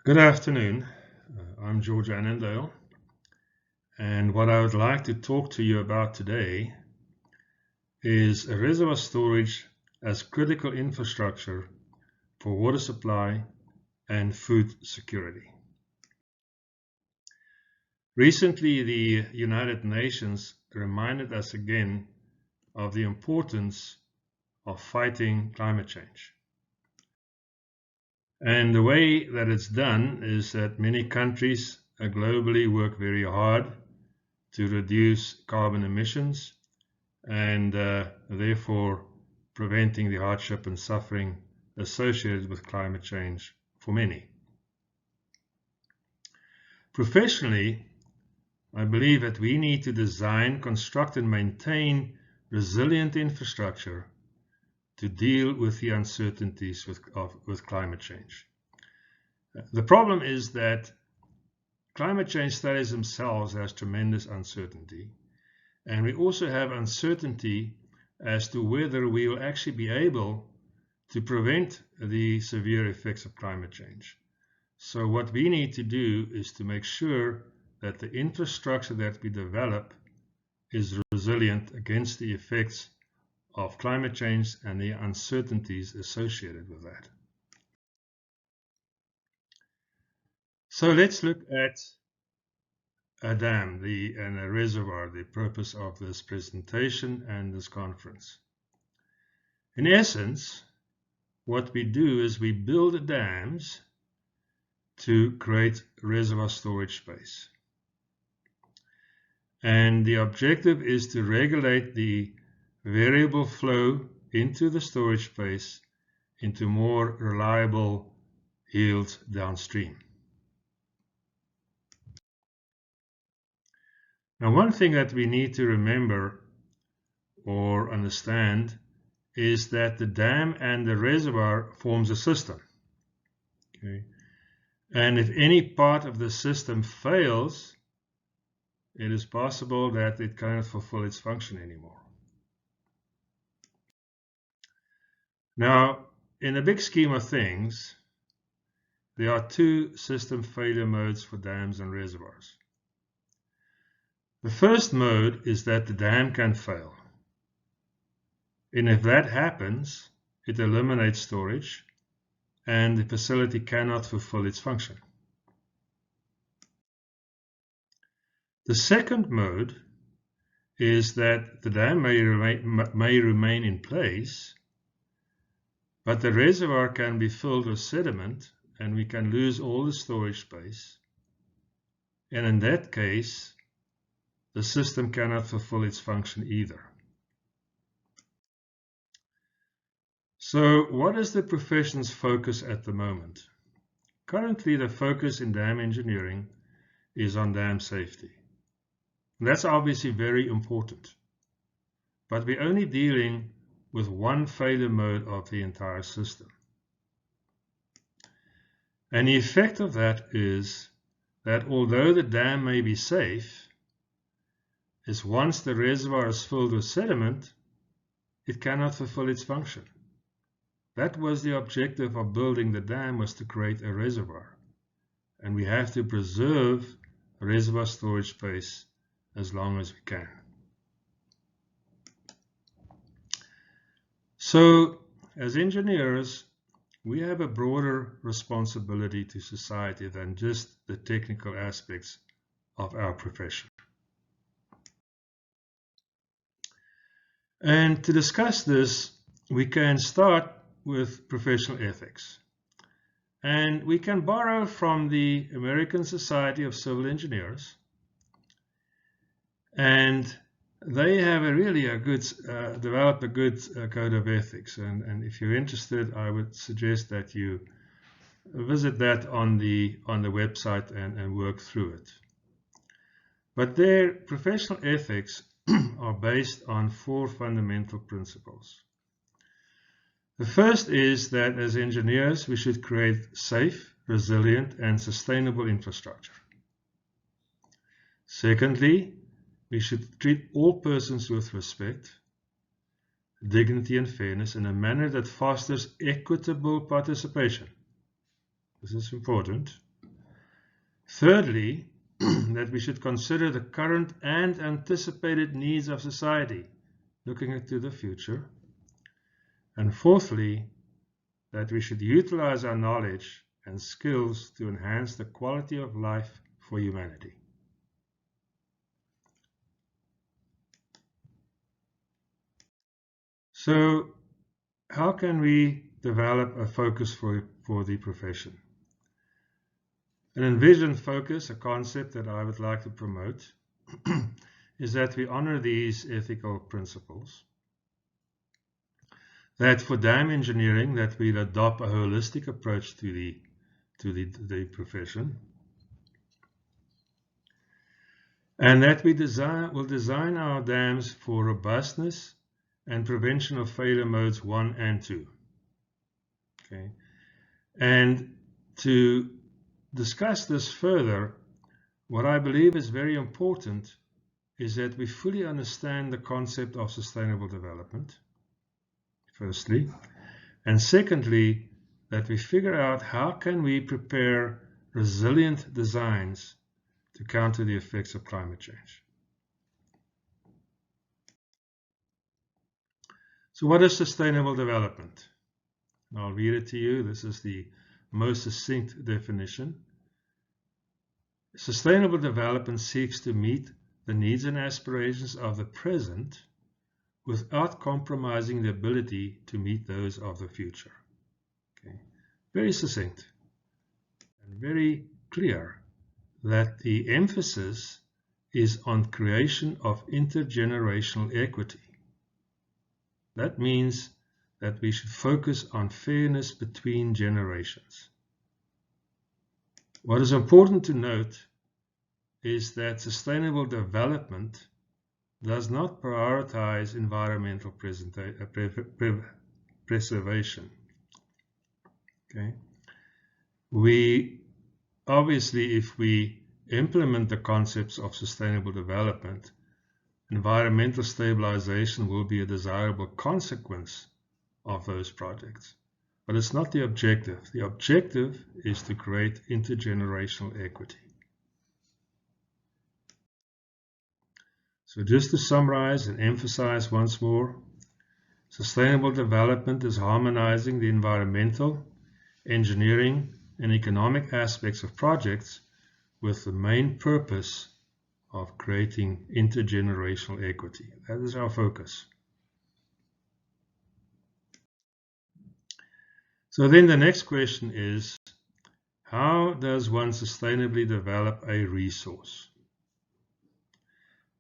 Good afternoon. I'm George Annandale, and what I would like to talk to you about today is reservoir storage as critical infrastructure for water supply and food security. Recently, the United Nations reminded us again of the importance of fighting climate change. And the way that it's done is that many countries globally work very hard to reduce carbon emissions and therefore preventing the hardship and suffering associated with climate change for many. Professionally, I believe that we need to design, construct, and maintain resilient infrastructure to deal with the uncertainties with climate change. The problem is that climate change studies themselves has tremendous uncertainty, and we also have uncertainty as to whether we will actually be able to prevent the severe effects of climate change. So what we need to do is to make sure that the infrastructure that we develop is resilient against the effects of climate change and the uncertainties associated with that. So let's look at a dam and a reservoir, the purpose of this presentation and this conference. In essence, what we do is we build dams to create reservoir storage space. And the objective is to regulate the variable flow into the storage space into more reliable yields downstream. Now, one thing that we need to remember or understand is that the dam and the reservoir forms a system. Okay? And if any part of the system fails, it is possible that it cannot fulfill its function anymore. Now, in the big scheme of things, there are two system failure modes for dams and reservoirs. The first mode is that the dam can fail. And if that happens, it eliminates storage and the facility cannot fulfill its function. The second mode is that the dam may remain in place, but the reservoir can be filled with sediment and we can lose all the storage space. And in that case, the system cannot fulfill its function either. So what is the profession's focus at the moment? Currently, the focus in dam engineering is on dam safety. And that's obviously very important, but we're only dealing with one failure mode of the entire system. And the effect of that is that although the dam may be safe, is once the reservoir is filled with sediment, it cannot fulfill its function. That was the objective of building the dam, was to create a reservoir. And we have to preserve reservoir storage space as long as we can. So, as engineers, we have a broader responsibility to society than just the technical aspects of our profession. And to discuss this, we can start with professional ethics. And we can borrow from the American Society of Civil Engineers. And they have developed a good code of ethics. And if you're interested, I would suggest that you visit that on the website and work through it. But their professional ethics are based on four fundamental principles. The first is that as engineers, we should create safe, resilient, and sustainable infrastructure. Secondly, we should treat all persons with respect, dignity, and fairness in a manner that fosters equitable participation. This is important. Thirdly, that we should consider the current and anticipated needs of society, looking into the future. And fourthly, that we should utilize our knowledge and skills to enhance the quality of life for humanity. So, how can we develop a focus for the profession? An envisioned focus, a concept that I would like to promote, is that we honor these ethical principles. That for dam engineering, that we'll adopt a holistic approach to the profession. And that we will design our dams for robustness and prevention of failure modes 1 and 2. Okay. And to discuss this further, what I believe is very important is that we fully understand the concept of sustainable development, firstly, and secondly, that we figure out how can we prepare resilient designs to counter the effects of climate change. So what is sustainable development? And I'll read it to you. This is the most succinct definition. Sustainable development seeks to meet the needs and aspirations of the present without compromising the ability to meet those of the future. Okay. Very succinct and very clear that the emphasis is on creation of intergenerational equity. That means that we should focus on fairness between generations. What is important to note is that sustainable development does not prioritize environmental preservation. Okay? We obviously, if we implement the concepts of sustainable development, environmental stabilization will be a desirable consequence of those projects. But it's not the objective. The objective is to create intergenerational equity. So just to summarize and emphasize once more, sustainable development is harmonizing the environmental, engineering, and economic aspects of projects with the main purpose of creating intergenerational equity. That is our focus. So then the next question is, how does one sustainably develop a resource?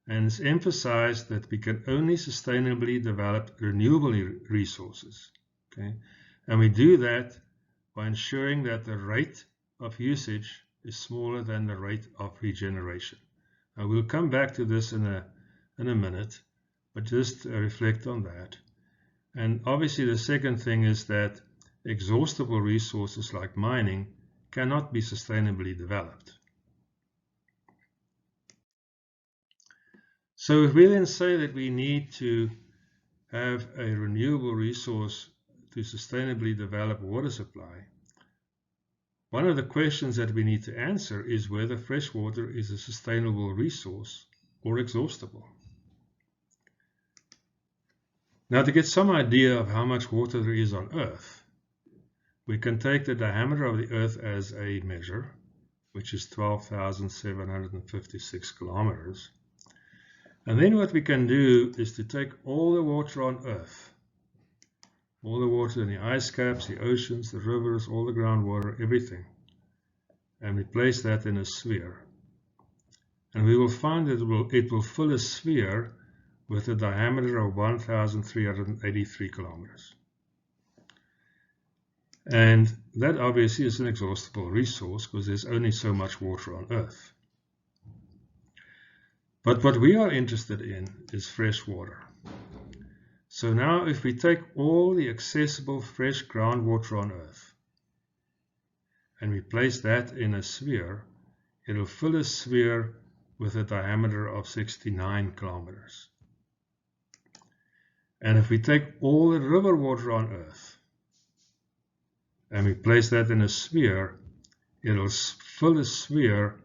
And it's emphasized that we can only sustainably develop renewable resources. Okay? And we do that by ensuring that the rate of usage is smaller than the rate of regeneration. Now we'll come back to this in a minute, but just reflect on that. And obviously the second thing is that exhaustible resources like mining cannot be sustainably developed. So if we then say that we need to have a renewable resource to sustainably develop water supply, one of the questions that we need to answer is whether fresh water is a sustainable resource or exhaustible. Now, to get some idea of how much water there is on Earth, we can take the diameter of the Earth as a measure, which is 12,756 kilometers. And then what we can do is to take all the water on Earth, all the water in the ice caps, the oceans, the rivers, all the groundwater, everything, and we place that in a sphere. And we will find that it will fill a sphere with a diameter of 1,383 kilometers. And that obviously is an exhaustible resource because there's only so much water on Earth. But what we are interested in is fresh water. So now if we take all the accessible fresh groundwater on Earth and we place that in a sphere, it will fill a sphere with a diameter of 69 kilometers. And if we take all the river water on Earth and we place that in a sphere, it'll fill a sphere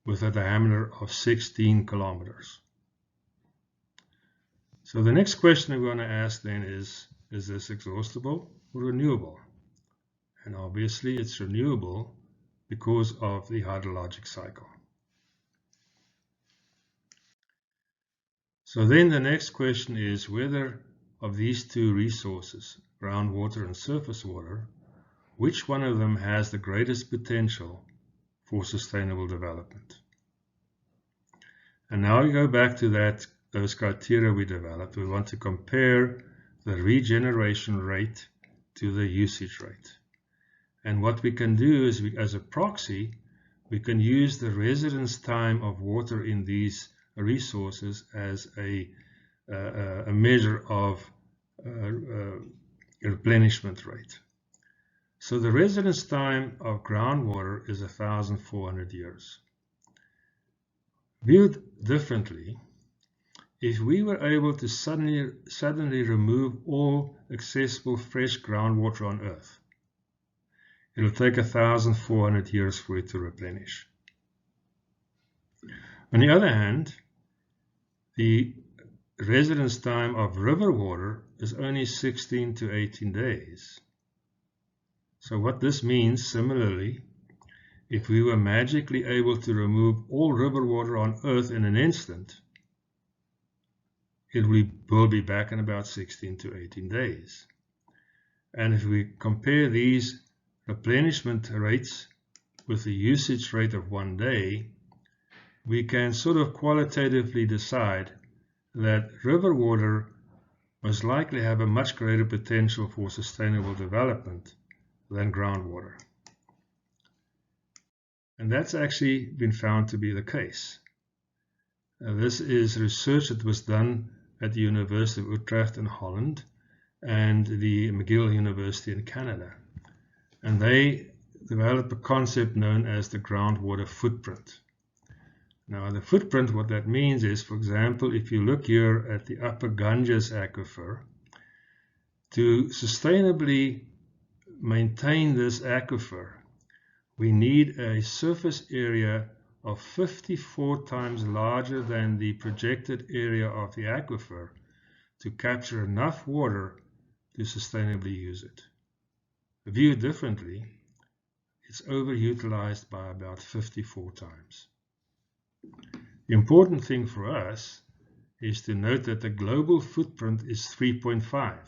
with a diameter of 16 kilometers. So the next question we want to ask then is this exhaustible or renewable? And obviously it's renewable because of the hydrologic cycle. So then the next question is whether of these two resources, groundwater and surface water, which one of them has the greatest potential for sustainable development? And now we go back to those criteria we developed. We want to compare the regeneration rate to the usage rate. And what we can do is, as a proxy, we can use the residence time of water in these resources as a measure of replenishment rate. So the residence time of groundwater is 1,400 years. Viewed differently, if we were able to suddenly remove all accessible fresh groundwater on Earth, it'll take 1,400 years for it to replenish. On the other hand, the residence time of river water is only 16 to 18 days. So what this means, similarly, if we were magically able to remove all river water on Earth in an instant, it will be back in about 16 to 18 days. And if we compare these replenishment rates with the usage rate of 1 day, we can sort of qualitatively decide that river water most likely have a much greater potential for sustainable development than groundwater. And that's actually been found to be the case. This is research that was done at the University of Utrecht in Holland and the McGill University in Canada. And they developed a concept known as the groundwater footprint. Now the footprint, what that means is, for example, if you look here at the Upper Ganges aquifer, to sustainably maintain this aquifer, we need a surface area of 54 times larger than the projected area of the aquifer to capture enough water to sustainably use it. Viewed differently, it's overutilized by about 54 times. The important thing for us is to note that the global footprint is 3.5.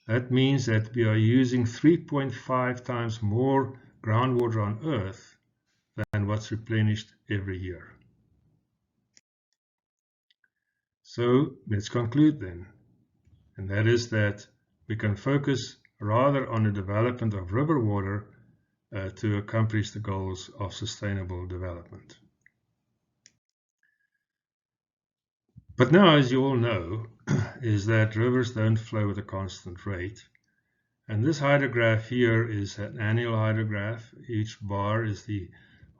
That means that we are using 3.5 times more groundwater on Earth than what's replenished every year. So let's conclude then, and that is that we can focus rather on the development of river water to accomplish the goals of sustainable development. But now, as you all know, is that rivers don't flow at a constant rate. And this hydrograph here is an annual hydrograph. Each bar is the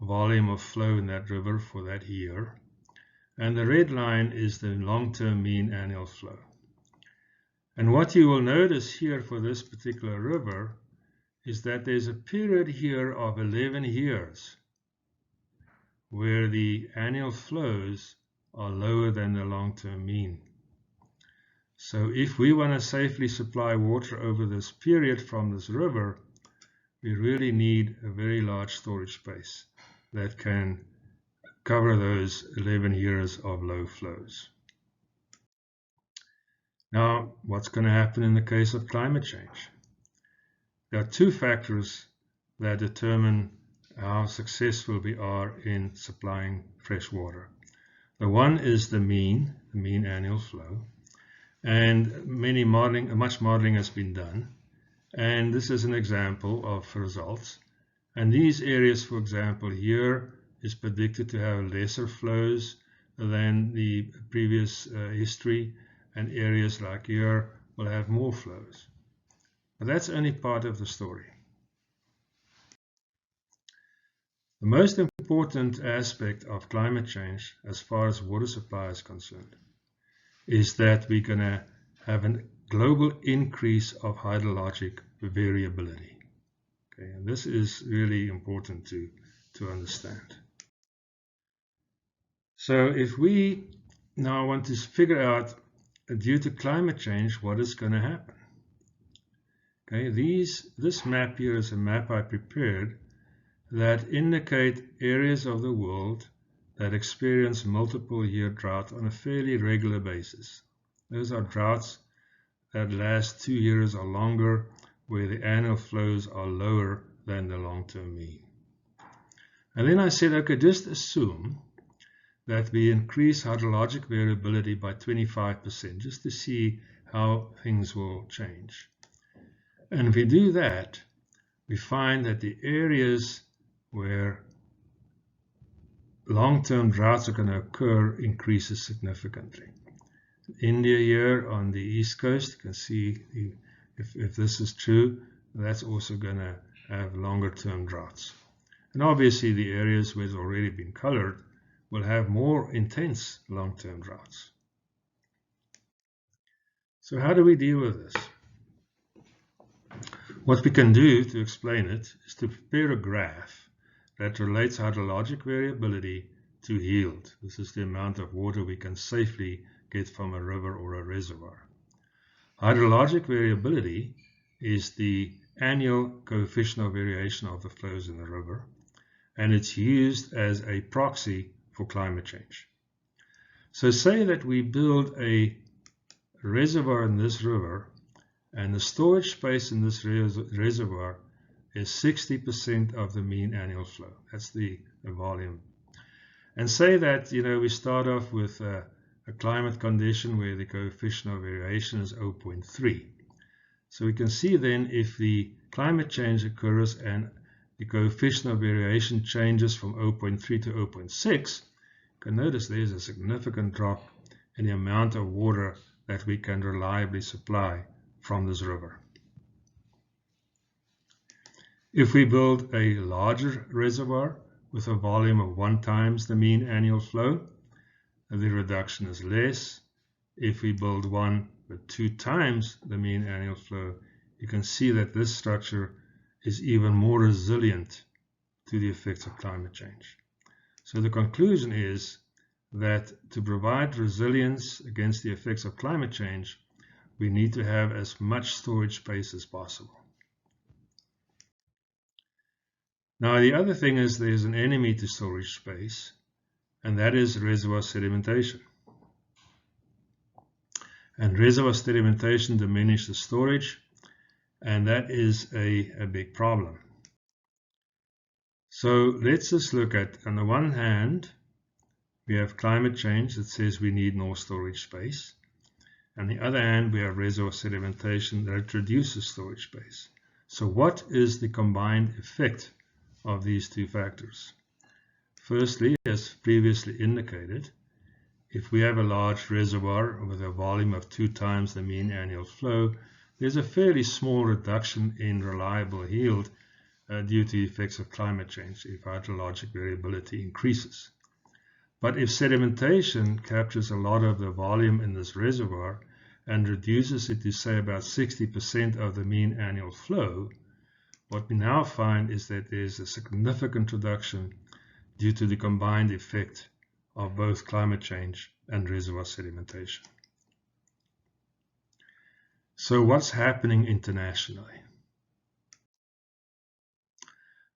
volume of flow in that river for that year. And the red line is the long-term mean annual flow. And what you will notice here for this particular river is that there's a period here of 11 years where the annual flows are lower than the long-term mean. So if we want to safely supply water over this period from this river, we really need a very large storage space that can cover those 11 years of low flows. Now, what's going to happen in the case of climate change? There are two factors that determine how successful we are in supplying fresh water. The one is the mean annual flow, and much modeling has been done. And this is an example of results. And these areas, for example, here is predicted to have lesser flows than the previous history, and areas like here will have more flows. But that's only part of the story. The most important aspect of climate change, as far as water supply is concerned, is that we're going to have a global increase of hydrologic variability. Okay, and this is really important to understand. So if we now want to figure out, due to climate change, what is going to happen. Okay, this map here is a map I prepared that indicate areas of the world that experience multiple year drought on a fairly regular basis. Those are droughts that last 2 years or longer, where the annual flows are lower than the long-term mean. And then I said, okay, just assume that we increase hydrologic variability by 25%, just to see how things will change. And if we do that, we find that the areas where long-term droughts are going to occur increases significantly. India here on the east coast, you can see if this is true, that's also going to have longer-term droughts. And obviously the areas where it's already been colored will have more intense long-term droughts. So how do we deal with this? What we can do to explain it is to prepare a graph that relates hydrologic variability to yield. This is the amount of water we can safely get from a river or a reservoir. Hydrologic variability is the annual coefficient of variation of the flows in the river, and it's used as a proxy for climate change. So say that we build a reservoir in this river, and the storage space in this reservoir is 60% of the mean annual flow. That's the volume. And say that, we start off with a climate condition where the coefficient of variation is 0.3. So we can see then if the climate change occurs and the coefficient of variation changes from 0.3 to 0.6, you can notice there's a significant drop in the amount of water that we can reliably supply from this river. If we build a larger reservoir with a volume of 1 times the mean annual flow, the reduction is less. If we build one with 2 times the mean annual flow, you can see that this structure is even more resilient to the effects of climate change. So the conclusion is that to provide resilience against the effects of climate change, we need to have as much storage space as possible. Now the other thing is there's an enemy to storage space, and that is reservoir sedimentation. And reservoir sedimentation diminishes storage, and that is a big problem. So let's just look at, on the one hand, we have climate change that says we need more storage space. On the other hand, we have reservoir sedimentation that reduces storage space. So what is the combined effect of these two factors? Firstly, as previously indicated, if we have a large reservoir with a volume of 2 times the mean annual flow, there's a fairly small reduction in reliable yield due to the effects of climate change if hydrologic variability increases. But if sedimentation captures a lot of the volume in this reservoir and reduces it to, say, about 60% of the mean annual flow, what we now find is that there's a significant reduction due to the combined effect of both climate change and reservoir sedimentation. So what's happening internationally?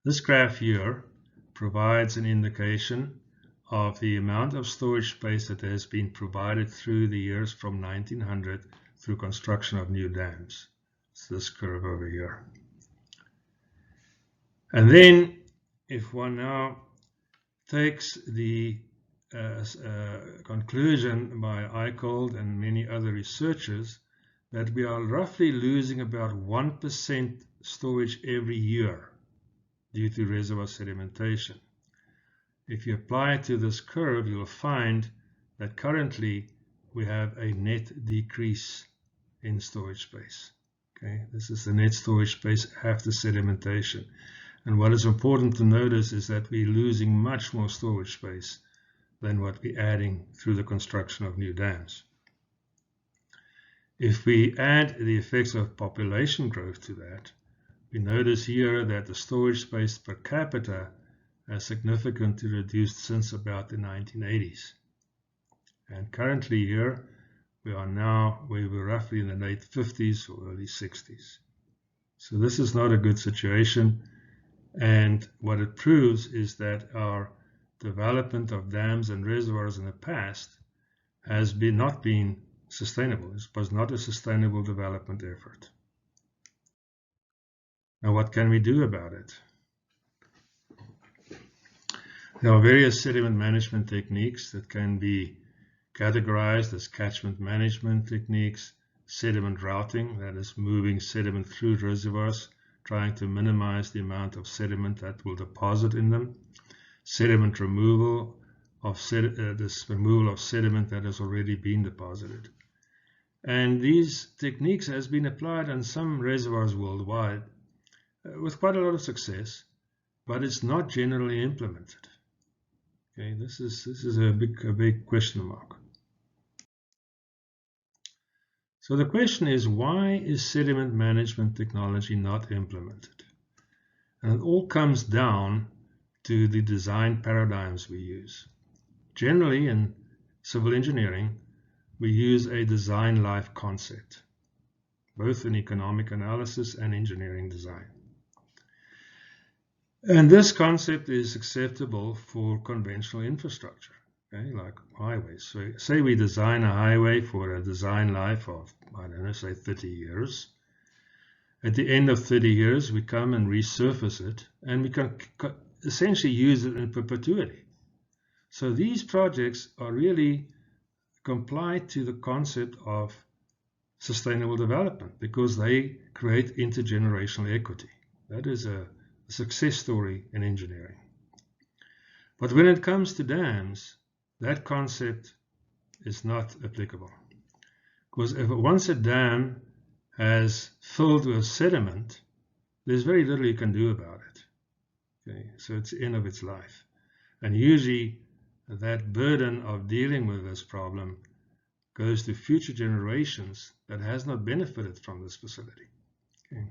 This graph here provides an indication of the amount of storage space that has been provided through the years from 1900 through construction of new dams. It's this curve over here. And then if one now takes the conclusion by Eichhold and many other researchers that we are roughly losing about 1% storage every year due to reservoir sedimentation. If you apply it to this curve, you'll find that currently we have a net decrease in storage space. Okay, this is the net storage space after sedimentation. And what is important to notice is that we're losing much more storage space than what we're adding through the construction of new dams. If we add the effects of population growth to that, we notice here that the storage space per capita has significantly reduced since about the 1980s. And currently here, we were roughly in the late 50s or early 60s. So this is not a good situation. And what it proves is that our development of dams and reservoirs in the past has not been sustainable. It was not a sustainable development effort. Now, what can we do about it? There are various sediment management techniques that can be categorized as catchment management techniques, sediment routing, that is moving sediment through reservoirs, trying to minimize the amount of sediment that will deposit in them, sediment removal of sediment that has already been deposited. And these techniques has been applied on some reservoirs worldwide with quite a lot of success, but it's not generally implemented. Okay, this is a big question mark. So the question is, why is sediment management technology not implemented? And it all comes down to the design paradigms we use. Generally, in civil engineering, we use a design life concept, both in economic analysis and engineering design. And this concept is acceptable for conventional infrastructure, okay, like highways. So say we design a highway for a design life of, I don't know, say 30 years. At the end of 30 years, we come and resurface it, and we can essentially use it in perpetuity. So these projects are really comply to the concept of sustainable development because they create intergenerational equity. That is a success story in engineering. But when it comes to dams, that concept is not applicable. Because once a dam has filled with sediment, there's very little you can do about it. Okay? So it's the end of its life. And usually that burden of dealing with this problem goes to future generations that has not benefited from this facility. Okay?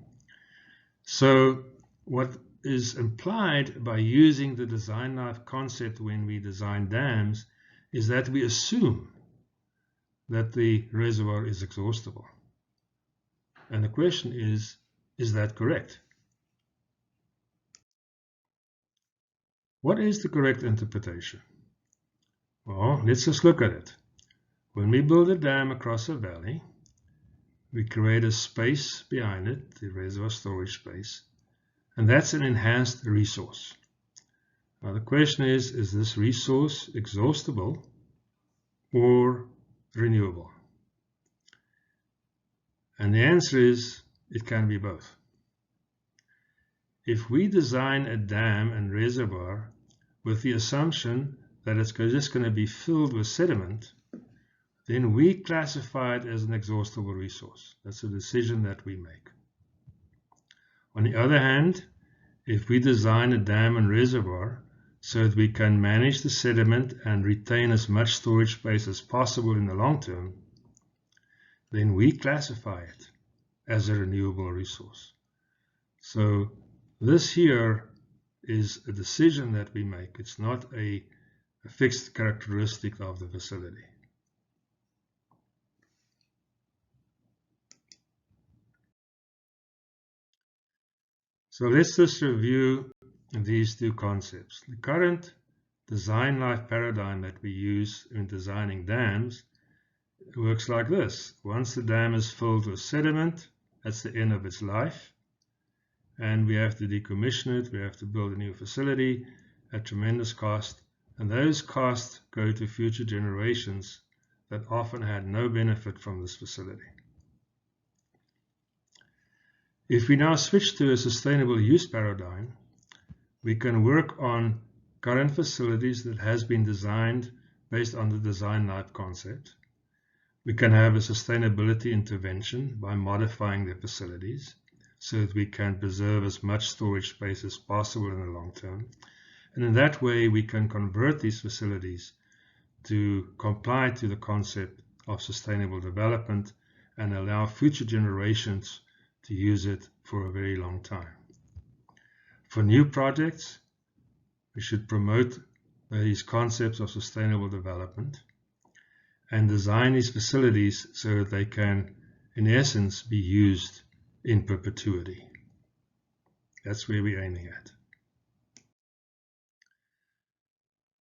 So what is implied by using the design life concept when we design dams is that we assume that the reservoir is exhaustible. And the question is that correct? What is the correct interpretation? Well, let's just look at it. When we build a dam across a valley, we create a space behind it, the reservoir storage space, and that's an enhanced resource. Now the question is this resource exhaustible or renewable? And the answer is it can be both. If we design a dam and reservoir with the assumption that it's just going to be filled with sediment, then we classify it as an exhaustible resource. That's a decision that we make. On the other hand, if we design a dam and reservoir so that we can manage the sediment and retain as much storage space as possible in the long term, then we classify it as a renewable resource. So this here is a decision that we make. It's not a fixed characteristic of the facility. So let's just review these two concepts. The current design life paradigm that we use in designing dams works like this. Once the dam is filled with sediment, that's the end of its life. And we have to decommission it. We have to build a new facility at tremendous cost. And those costs go to future generations that often had no benefit from this facility. If we now switch to a sustainable use paradigm, we can work on current facilities that has been designed based on the design life concept. We can have a sustainability intervention by modifying the facilities so that we can preserve as much storage space as possible in the long term. And in that way, we can convert these facilities to comply to the concept of sustainable development and allow future generations to use it for a very long time. For new projects, we should promote these concepts of sustainable development and design these facilities so that they can, in essence, be used in perpetuity. That's where we're aiming at.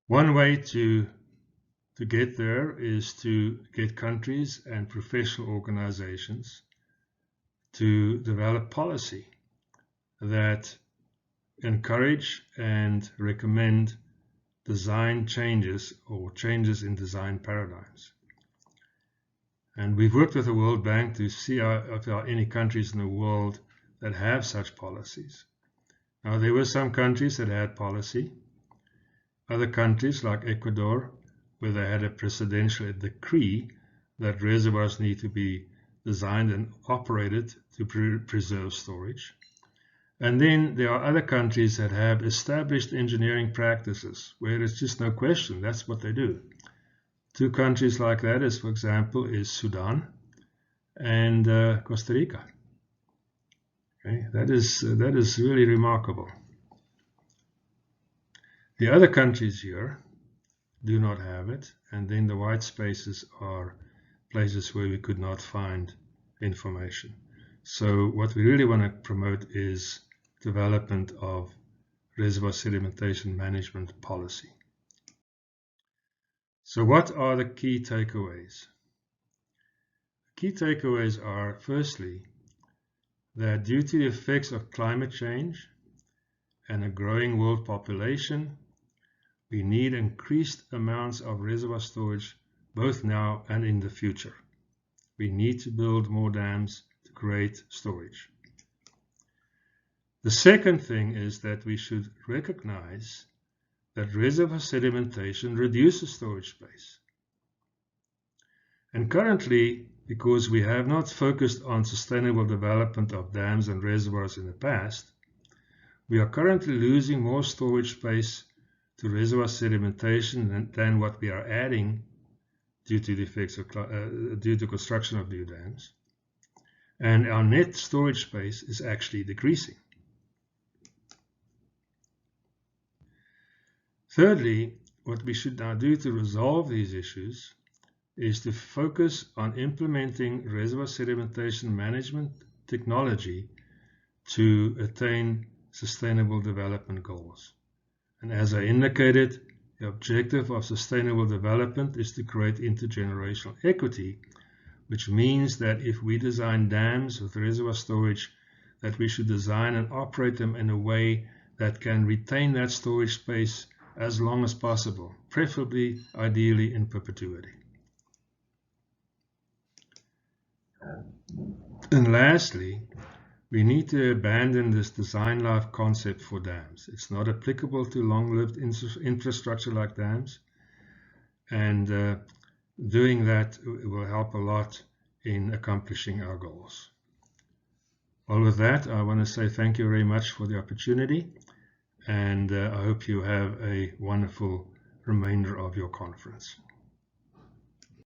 One way to get there is to get countries and professional organizations to develop policy that encourage and recommend design changes or changes in design paradigms. And we've worked with the World Bank to see if there are any countries in the world that have such policies. Now, there were some countries that had policy. Other countries, like Ecuador, where they had a presidential decree that reservoirs need to be designed and operated to preserve storage. And then there are other countries that have established engineering practices where it's just no question, that's what they do. Two countries like that is, for example, is Sudan and Costa Rica. Okay, that is really remarkable. The other countries here do not have it, and then the white spaces are places where we could not find information. So what we really want to promote is development of reservoir sedimentation management policy. So what are the key takeaways? Key takeaways are, firstly, that due to the effects of climate change and a growing world population, we need increased amounts of reservoir storage both now and in the future. We need to build more dams to create storage. The second thing is that we should recognize that reservoir sedimentation reduces storage space. And currently, because we have not focused on sustainable development of dams and reservoirs in the past, we are currently losing more storage space to reservoir sedimentation than what we are adding due to the effects of due to construction of new dams. And our net storage space is actually decreasing. Thirdly, what we should now do to resolve these issues is to focus on implementing reservoir sedimentation management technology to attain sustainable development goals. And as I indicated, the objective of sustainable development is to create intergenerational equity, which means that if we design dams with reservoir storage, that we should design and operate them in a way that can retain that storage space as long as possible, preferably, ideally, in perpetuity. And lastly, we need to abandon this design life concept for dams. It's not applicable to long-lived infrastructure like dams, and doing that will help a lot in accomplishing our goals. Well, with that, I want to say thank you very much for the opportunity, and I hope you have a wonderful remainder of your conference.